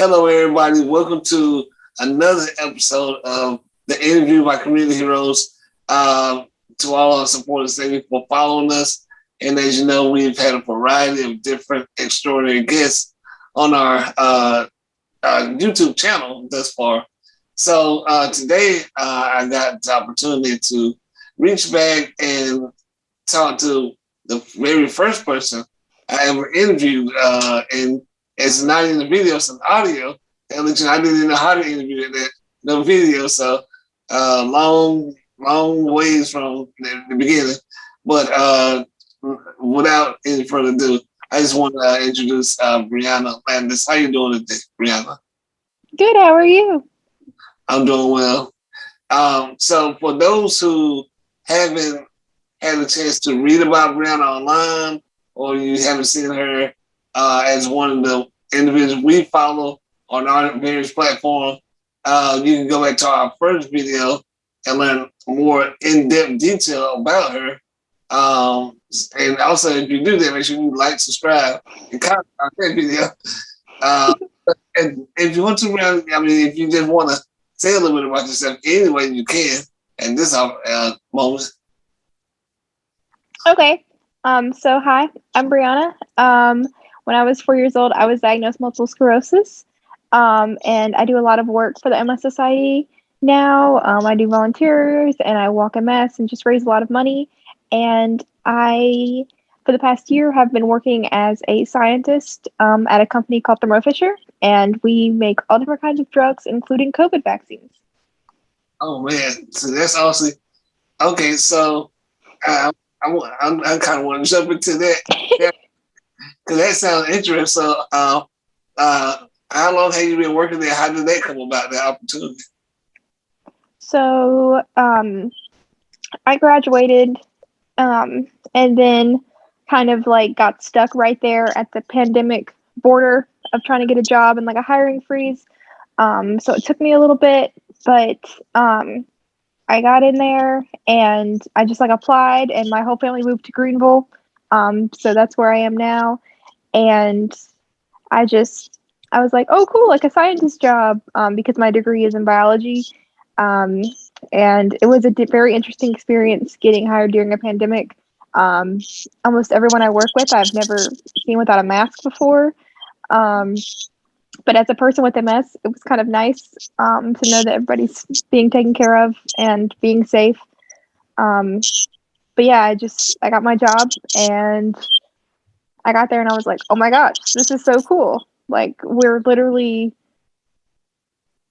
Hello, everybody. Welcome to another episode of the interview by Community Heroes. To all our supporters, thank you for following us. And as you know, we've had a variety of different extraordinary guests on our YouTube channel thus far. So today, I got the opportunity to reach back and talk to the very first person I ever interviewed, and it's not in the video, it's an audio. And I didn't even know how to interview that no video, so long ways from the beginning. But without any further ado, I just want to introduce Brianna Landis. How you doing today, Brianna? Good. How are you? I'm doing well. So for those who haven't had a chance to read about Brianna online, or you haven't seen her as one of the individuals we follow on our various platforms, you can go back to our first video and learn more in-depth detail about her. And also, if you do that, make sure you like, subscribe, and comment on that video. Uh, and if you want to, if you just want to say a little bit about yourself any way you can at this moment. Okay. So hi, I'm Brianna. When I was 4 years old, I was diagnosed with multiple sclerosis. And I do a lot of work for the MS Society now. I do volunteers and I walk MS and just raise a lot of money. And for the past year, have been working as a scientist at a company called Thermo Fisher, and we make all different kinds of drugs, including COVID vaccines. Oh man, so that's awesome. Okay, so I kind of want to jump into that because that sounds interesting. So, how long have you been working there? How did that come about? The opportunity? So I graduated and then kind of like got stuck right there at the pandemic border of trying to get a job and like a hiring freeze. So it took me a little bit, but I got in there and I just like applied, and my whole family moved to Greenville. So that's where I am now. And I was like, oh, cool, like a scientist job, because my degree is in biology. Um, and it was a very interesting experience getting hired during a pandemic. Um, Almost everyone I work with, I've never seen without a mask before. Um, but as a person with MS, it was kind of nice to know that everybody's being taken care of and being safe. Um, but yeah, I got my job and I got there and I was like, oh my gosh, this is so cool. Like I'm literally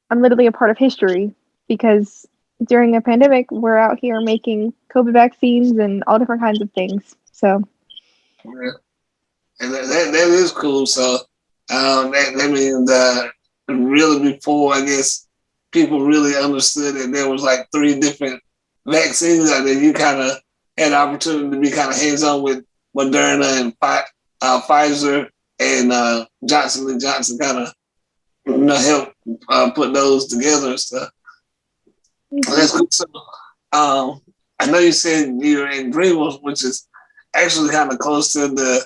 a part of history because during a pandemic, we're out here making COVID vaccines and all different kinds of things. So, Yeah. And that is cool. So that means really before I guess people really understood that there was like three different vaccines out there. You kind of had the opportunity to be kind of hands on with Moderna and Pfizer and Johnson and Johnson, kind of help put those together and stuff. That's mm-hmm. cool. So I know you said you're in Greenville, which is actually kind of close to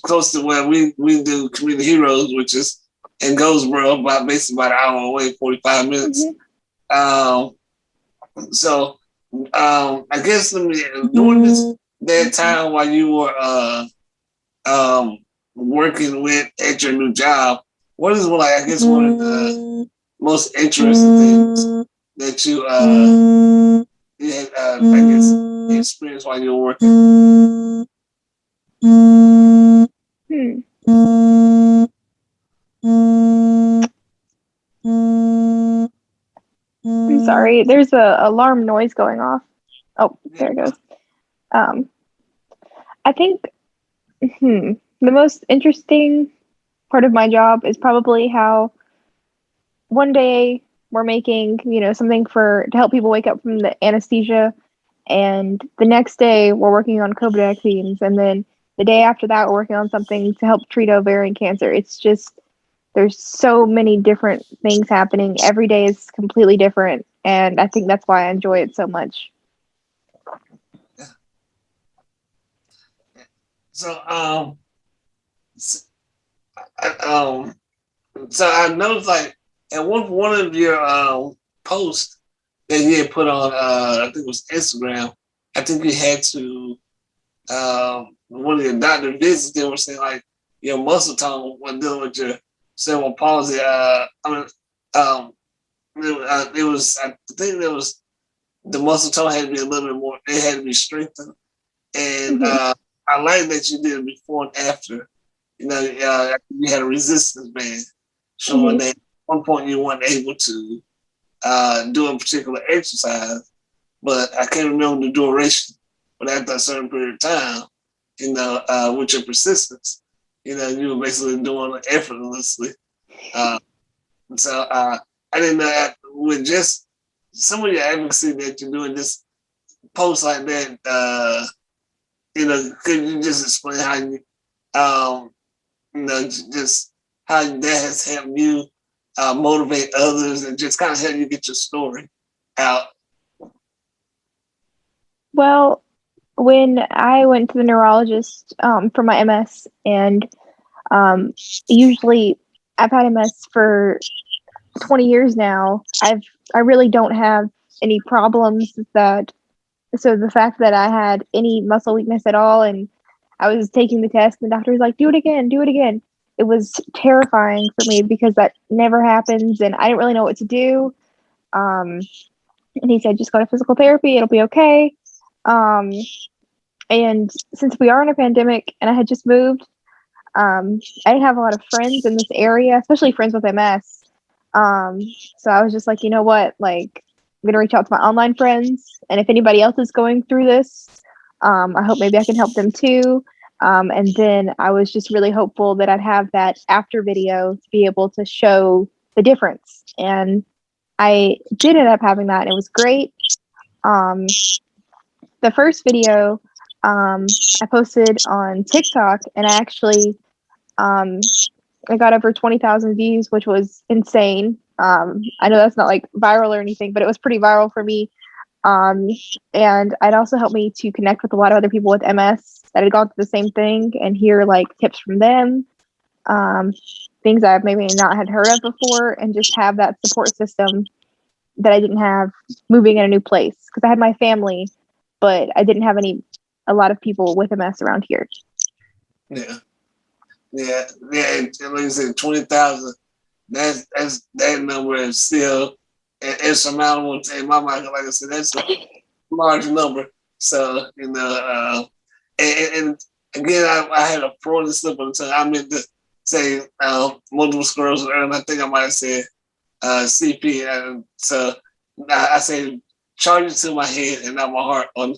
close to where we do Community Heroes, which is in Goldsboro, basically about an hour away, 45 minutes. Mm-hmm. So I guess during that time while you were working at your new job, what is I guess one of the most interesting things that you had, I guess, experienced while you were working? Hmm. I'm sorry. There's a alarm noise going off. Oh, there it goes. Um, I think the most interesting part of my job is probably how one day we're making, something to help people wake up from the anesthesia, and the next day we're working on COVID vaccines, and then the day after that we're working on something to help treat ovarian cancer. It's just there's so many different things happening. Every day is completely different, and I think that's why I enjoy it so much. So um, So I noticed like at one of your posts that you had put on I think it was Instagram. I think you had to one of your doctor visits. They were saying like your muscle tone when dealing with your cerebral palsy. Um, it was I think it was the muscle tone had to be a little bit more. It had to be strengthened, and Hmm. I like that you did it before and after. You know, you had a resistance band showing Hmm. that at one point you weren't able to do a particular exercise, but I can't remember the duration. But after a certain period of time, with your persistence, you were basically doing it effortlessly. Uh, so I didn't know that with just some of your advocacy that you're doing, just posts like that. Could you just explain how um, just how that has helped you motivate others and just kind of help you get your story out? Well, when I went to the neurologist for my MS, and um, usually I've had MS for 20 years now. I really don't have any problems with that. So the fact that I had any muscle weakness at all, and I was taking the test, and the doctor was like, "Do it again, do it again." It was terrifying for me because that never happens, and I didn't really know what to do. Um, and he said, "Just go to physical therapy; it'll be okay." Um, and since we are in a pandemic, and I had just moved, I didn't have a lot of friends in this area, especially friends with MS. So I was just like, you know what? Like, I'm gonna reach out to my online friends, and if anybody else is going through this, I hope maybe I can help them too. And then I was just really hopeful that I'd have that after video to be able to show the difference. And I did end up having that, and it was great. Um, the first video I posted on TikTok, and um, I got over 20,000 views, which was insane. I know that's not like viral or anything, but it was pretty viral for me. Um, and it also helped me to connect with a lot of other people with MS that had gone through the same thing and hear like tips from them, um, things I've maybe not had heard of before, and just have that support system that I didn't have moving in a new place because I had my family, but I didn't have a lot of people with MS around here. Yeah, yeah. And like you said, 20,000. That number is still insurmountable in my mind. Like I said, that's a large number. So and again, I had a pro slip on the tongue. I meant to say multiple sclerosis, and I think I might have said CP. And so I say charge it to my head and not my heart on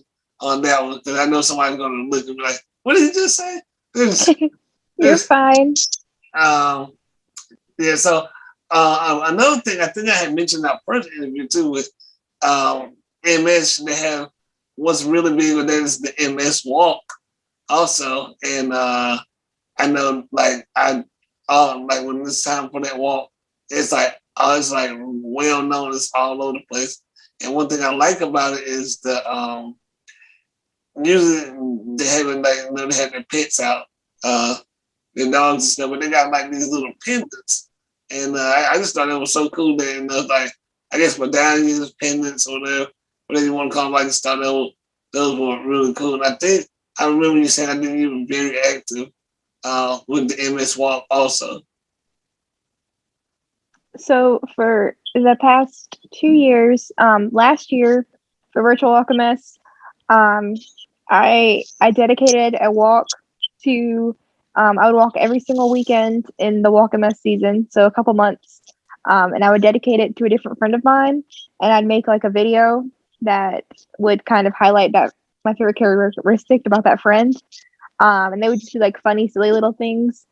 that one because I know somebody's going to look and be like, "What did he just say?" This, You're fine. um, yeah. So another thing I think I had mentioned in our first interview too with MS. They have what's really big with that is the MS walk also, and I know like when it's time for that walk, it's like well known. It's all over the place. And one thing I like about it is the usually they having like they have their pets out, uh, their dogs and stuff, but they got like these little pendants, and I just thought it was so cool that like I guess medallions, pendants, or whatever you want to call them. I just thought those were really cool. And I think I remember you saying I think you were very active with the MS Walk also. So for the past 2 years, last year for Virtual Walk MS, um, I dedicated a walk to. I would walk every single weekend in the Walk MS season, so a couple months, and I would dedicate it to a different friend of mine, and I'd make like a video that would kind of highlight that my favorite characteristic about that friend, and they would just do like funny, silly little things.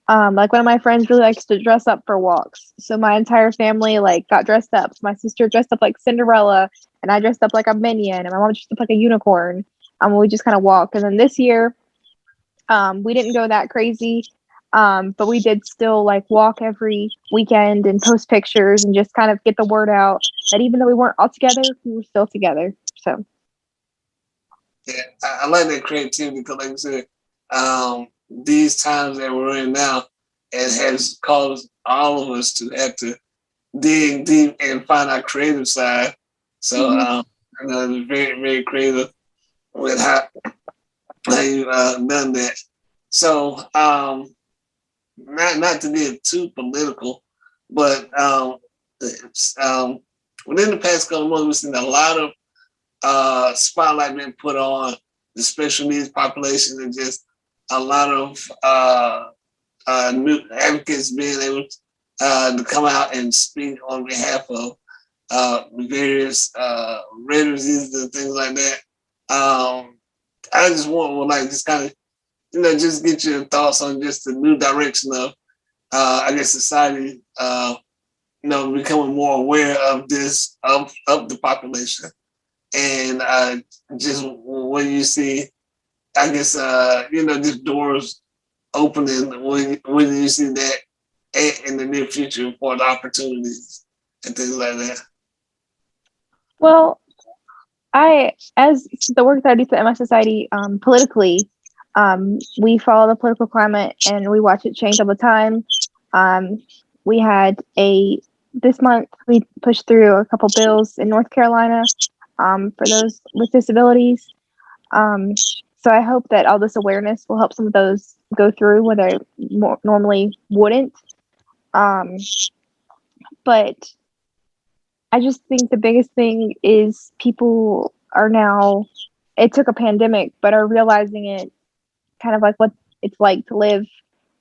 Like one of my friends really likes to dress up for walks, so my entire family like got dressed up. My sister dressed up like Cinderella, and I dressed up like a minion, and my mom dressed up like a unicorn. We just kind of walked. And then this year, we didn't go that crazy, but we did still like walk every weekend and post pictures and just kind of get the word out that even though we weren't all together, we were still together. So Yeah, I like that creativity because, like I said, these times that we're in now, and has caused all of us to have to dig deep and find our creative side. So very, very creative with how you done that. So not to get too political, but within the past couple of months, we've seen a lot of spotlight being put on the special needs population, and just a lot of new advocates being able to come out and speak on behalf of various rare diseases and things like that. I just would like just kind of just get your thoughts on just the new direction of I guess society becoming more aware of this of the population, and just when you see I guess just doors opening when you see that in the near future for the opportunities and things like that. Well, as the work that I do for MI Society, politically, we follow the political climate and we watch it change all the time. We had this month we pushed through a couple bills in North Carolina for those with disabilities. So I hope that all this awareness will help some of those go through where they normally wouldn't. But I just think the biggest thing is people are now, it took a pandemic, but are realizing it kind of like what it's like to live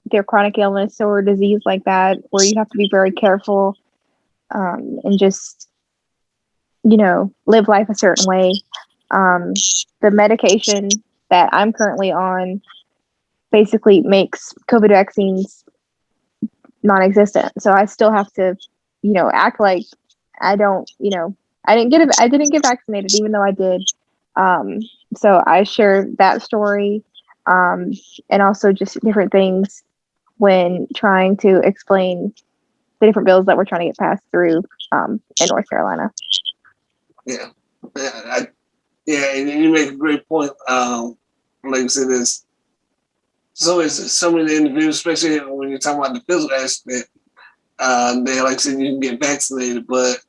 with your chronic illness or disease like that, where you have to be very careful and just, live life a certain way. The medication that I'm currently on basically makes COVID vaccines non-existent. So I still have to, act like I don't, I didn't get vaccinated even though I did. So I share that story and also just different things when trying to explain the different bills that we're trying to get passed through in North Carolina. Yeah, and you make a great point. Like you said, there's so many individuals, especially when you're talking about the physical aspect. They like I said, you can get vaccinated, but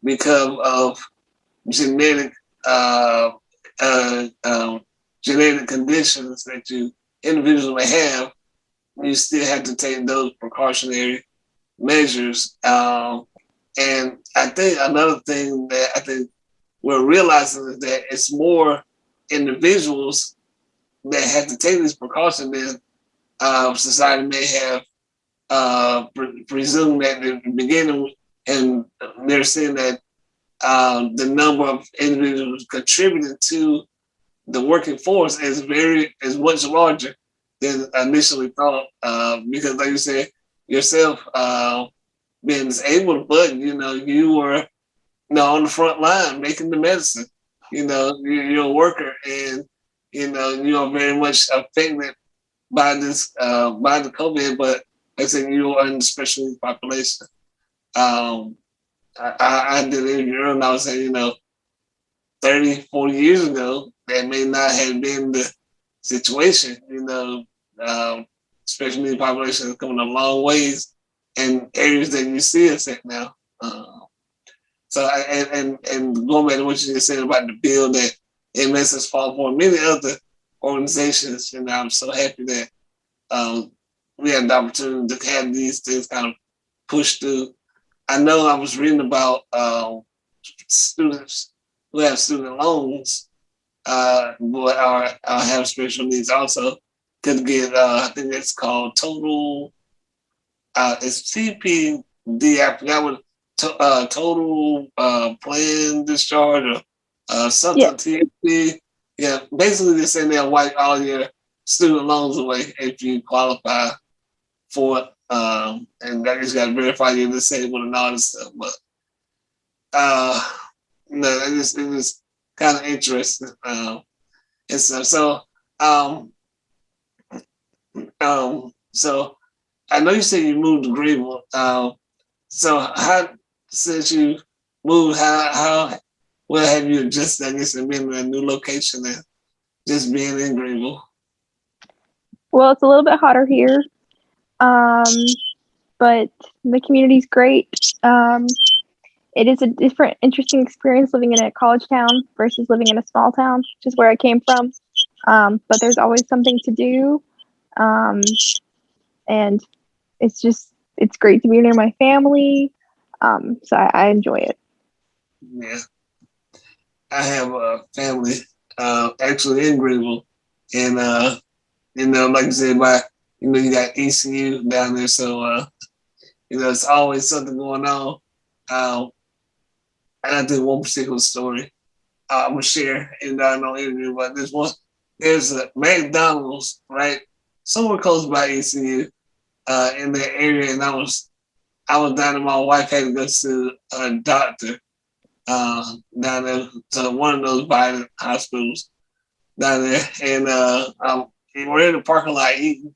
because of genetic genetic conditions that individuals may have, you still have to take those precautionary measures. And I think another thing that I think we're realizing is that it's more individuals that have to take these precautions than society may have presumed at the beginning, and they're saying that the number of individuals contributing to the working force is much larger than initially thought. Because, like you said yourself, being disabled, but you were on the front line making the medicine. You're a worker, and you are very much affected by this by the COVID. But like I said, you are in the special needs population. I did it earlier, and I was saying, 30, 40 years ago, that may not have been the situation. Special needs population is coming a long ways in areas that you see us at now. So, and going back to what you just said about the bill that MS has fought for, many other organizations, I'm so happy that we had the opportunity to have these things kind of pushed through. I know I was reading about students who have student loans, but have special needs also could get, I think it's called total, it's TPD, I forgot what, total plan discharge or something, yeah. TPD. Yeah, basically they're saying they'll wipe all your student loans away if you qualify for it. And that just got to verify you're disabled and all this stuff. But it was kind of interesting. And stuff. So I know you said you moved to Greenville. So since you moved, how well have you adjusted, I guess, and been in a new location and just being in Greenville? Well, it's a little bit hotter here. But the community's great. It is a different, interesting experience living in a college town versus living in a small town, which is where I came from. But there's always something to do. Um, and it's great to be near my family. So I enjoy it. Yeah, I have a family actually in Greenville, and like I said, you got ECU down there, so it's always something going on. Um, and I did one particular story I'm gonna share in no interview, but this one there's a McDonald's right somewhere close by ECU in that area, and I was down there. My wife had to go to a doctor down there to one of those private hospitals down there, and we're in the parking lot eating,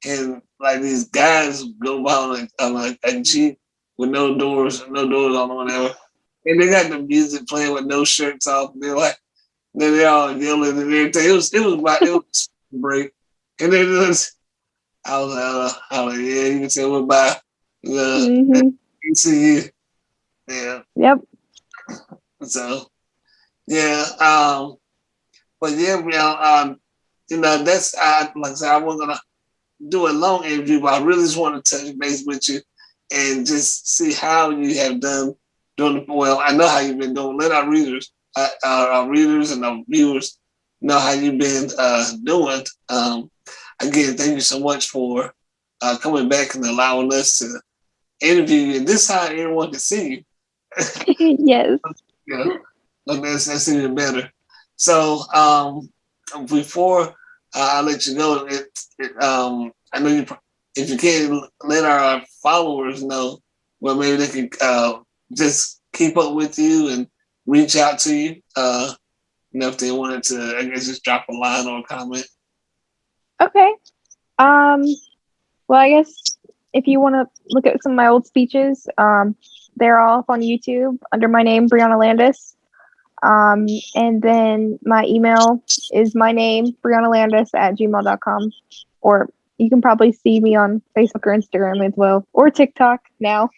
and like these guys go by on a Jeep with no doors on or whatever, and they got the music playing with no shirts off. And they're like, then they all yelling and everything. It was break, and then I was like, yeah, you can tell we're by the ECU, yeah. Yep. So yeah, but yeah, that's like I said, I wasn't gonna do a long interview, but I really just want to touch base with you and just see how you have done doing. Well, I know how you've been doing. Let our readers and our viewers know how you've been doing. Again, thank you so much for coming back and allowing us to interview you. And this time, everyone can see you. Yes. Yeah, that's even better. So before I let you go, I know if you can let our followers know, well, maybe they can just keep up with you and reach out to you. If they wanted to, I guess just drop a line or a comment. Okay. Well, I guess if you want to look at some of my old speeches, they're all up on YouTube under my name, Brianna Landis. And then my email is my name, briannalandis@gmail.com. Or you can probably see me on Facebook or Instagram as well, or TikTok now.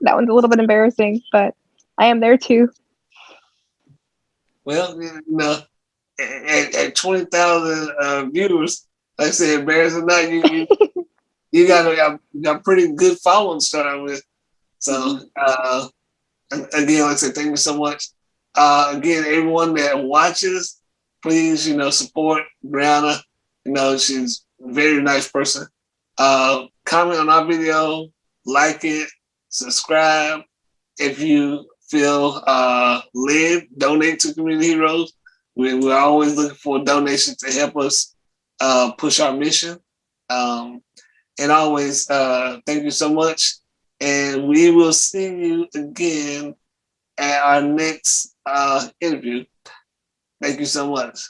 That one's a little bit embarrassing, but I am there too. Well, at 20,000 viewers, like I said, embarrassing not you got pretty good following starting with. So again, like I said, thank you so much. Again, everyone that watches, please, support Brianna. She's a very nice person. Comment on our video, like it, subscribe. If you feel led, donate to Community Heroes. We're always looking for donations to help us push our mission. And always, thank you so much. And we will see you again at our next interview. Thank you so much.